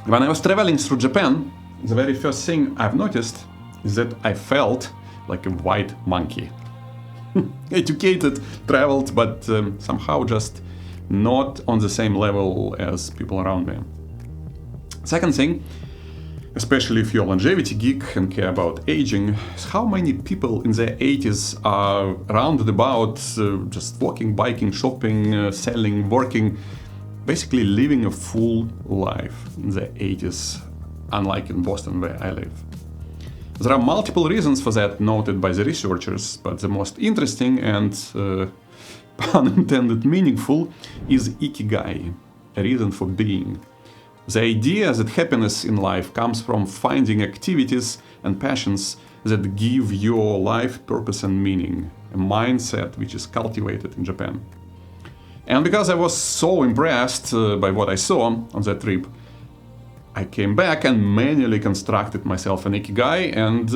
When I was traveling through Japan, the very first thing I've noticed is that I felt like a white monkey. Educated, traveled, but somehow just not on the same level as people around me. Second thing, especially if you're a longevity geek and care about aging, is how many people in their 80s are rounded about, just walking, biking, shopping, selling, working, basically living a full life in their 80s, unlike in Boston where I live. There are multiple reasons for that noted by the researchers, but the most interesting and, pun intended, meaningful is Ikigai, a reason for being. The idea that happiness in life comes from finding activities and passions that give your life purpose and meaning, a mindset which is cultivated in Japan. And because I was so impressed by what I saw on that trip, I came back and manually constructed myself an Ikigai, and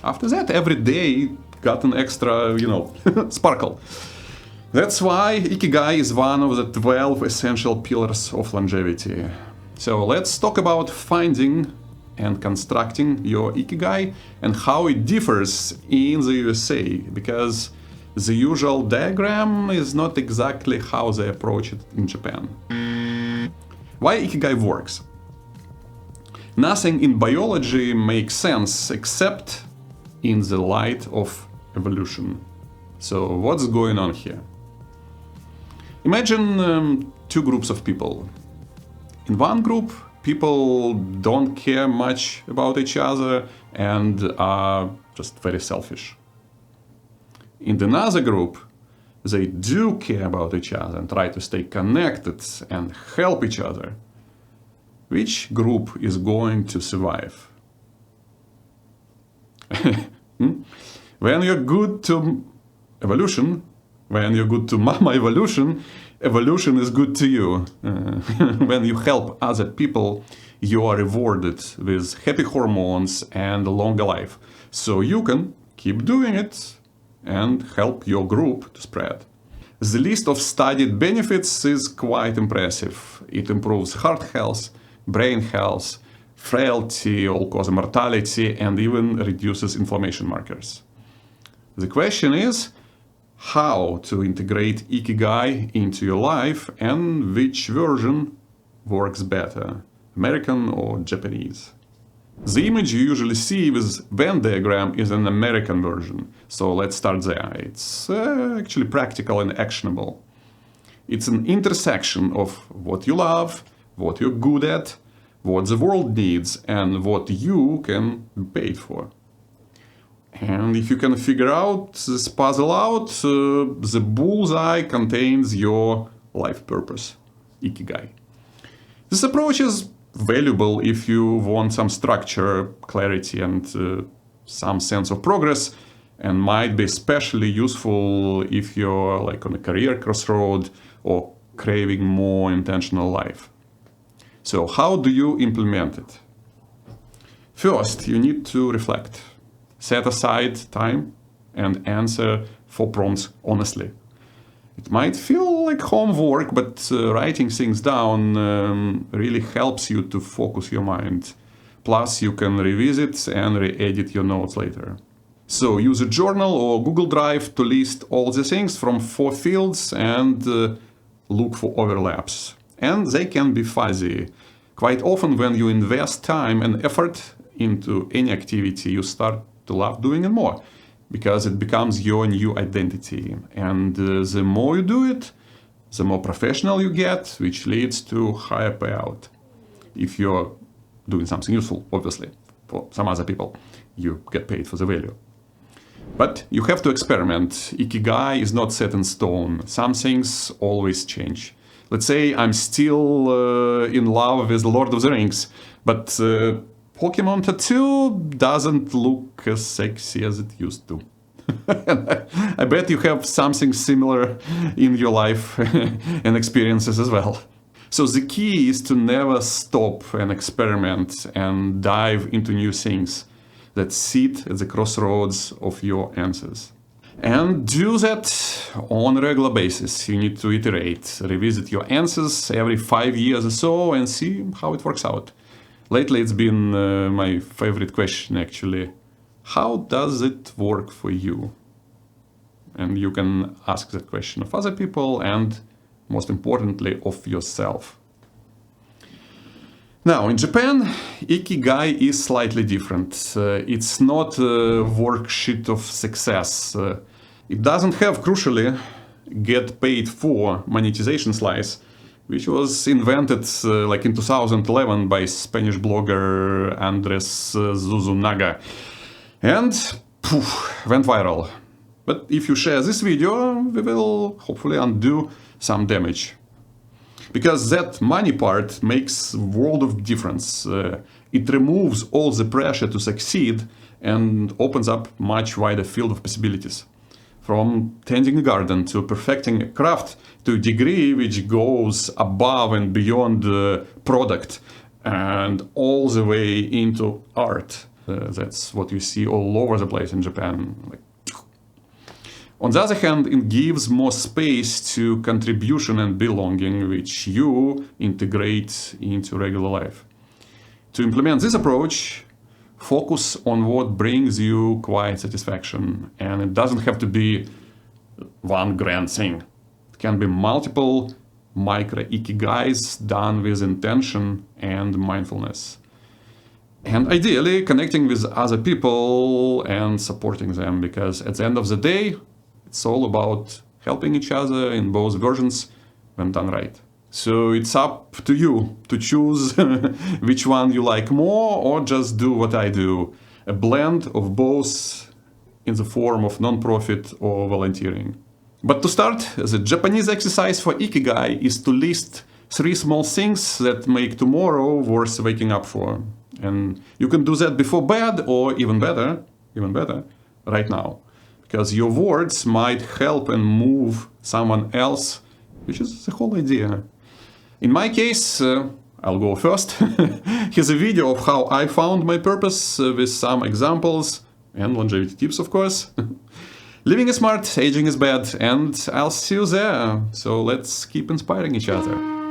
after that every day got an extra, sparkle. That's why Ikigai is one of the 12 essential pillars of longevity. So let's talk about finding and constructing your Ikigai and how it differs in the USA, because the usual diagram is not exactly how they approach it in Japan. Why Ikigai works? Nothing in biology makes sense except in the light of evolution. So what's going on here? Imagine two groups of people. In one group, people don't care much about each other and are just very selfish. In another group, they do care about each other and try to stay connected and help each other. Which group is going to survive? When you're good to evolution, when you're good to mama evolution, evolution is good to you. When you help other people, you are rewarded with happy hormones and a longer life. So you can keep doing it and help your group to spread. The list of studied benefits is quite impressive. It improves heart health, brain health, frailty, all-cause mortality, and even reduces inflammation markers. The question is how to integrate Ikigai into your life and which version works better, American or Japanese. The image you usually see with Venn diagram is an American version, so let's start there. It's actually practical and actionable. It's an intersection of what you love, what you're good at, what the world needs, and what you can be paid for. And if you can figure out this puzzle out, the bullseye contains your life purpose, Ikigai. This approach is valuable if you want some structure, clarity, and some sense of progress, and might be especially useful if you're like on a career crossroad or craving more intentional life. So how do you implement it? First, you need to reflect. Set aside time and answer 4 prompts honestly. It might feel like homework, but writing things down really helps you to focus your mind. Plus, you can revisit and re-edit your notes later. So use a journal or Google Drive to list all the things from 4 fields and look for overlaps. And they can be fuzzy. Quite often when you invest time and effort into any activity, you start to love doing it more, because it becomes your new identity. And the more you do it, the more professional you get, which leads to higher payout. If you're doing something useful, obviously, for some other people, you get paid for the value. But you have to experiment. Ikigai is not set in stone. Some things always change. Let's say I'm still in love with Lord of the Rings, but Pokemon tattoo doesn't look as sexy as it used to. I bet you have something similar in your life and experiences as well. So the key is to never stop and experiment and dive into new things that sit at the crossroads of your answers. And do that on a regular basis. You need to iterate, revisit your answers every 5 years or so and see how it works out. Lately it's been my favorite question actually. How does it work for you? And you can ask that question of other people and, most importantly, of yourself. Now, in Japan, Ikigai is slightly different. It's not a worksheet of success. It doesn't have, crucially, get paid for monetization slice, which was invented like in 2011 by Spanish blogger Andres Zuzunaga. And poof, went viral. But if you share this video, we will hopefully undo some damage. Because that money part makes a world of difference. It removes all the pressure to succeed and opens up much wider field of possibilities. From tending a garden to perfecting a craft to a degree which goes above and beyond the product and all the way into art. That's what you see all over the place in Japan. On the other hand, it gives more space to contribution and belonging, which you integrate into regular life. To implement this approach, focus on what brings you quiet satisfaction. And it doesn't have to be one grand thing. It can be multiple micro ikigais done with intention and mindfulness. And ideally, connecting with other people and supporting them, because at the end of the day, it's all about helping each other in both versions when done right. So it's up to you to choose which one you like more, or just do what I do. A blend of both in the form of non-profit or volunteering. But to start, the Japanese exercise for Ikigai is to list 3 small things that make tomorrow worth waking up for. And you can do that before bed, or even better, right now. Because your words might help and move someone else, which is the whole idea. In my case, I'll go first. Here's a video of how I found my purpose with some examples and longevity tips, of course. Living is smart, aging is bad, and I'll see you there. So let's keep inspiring each other.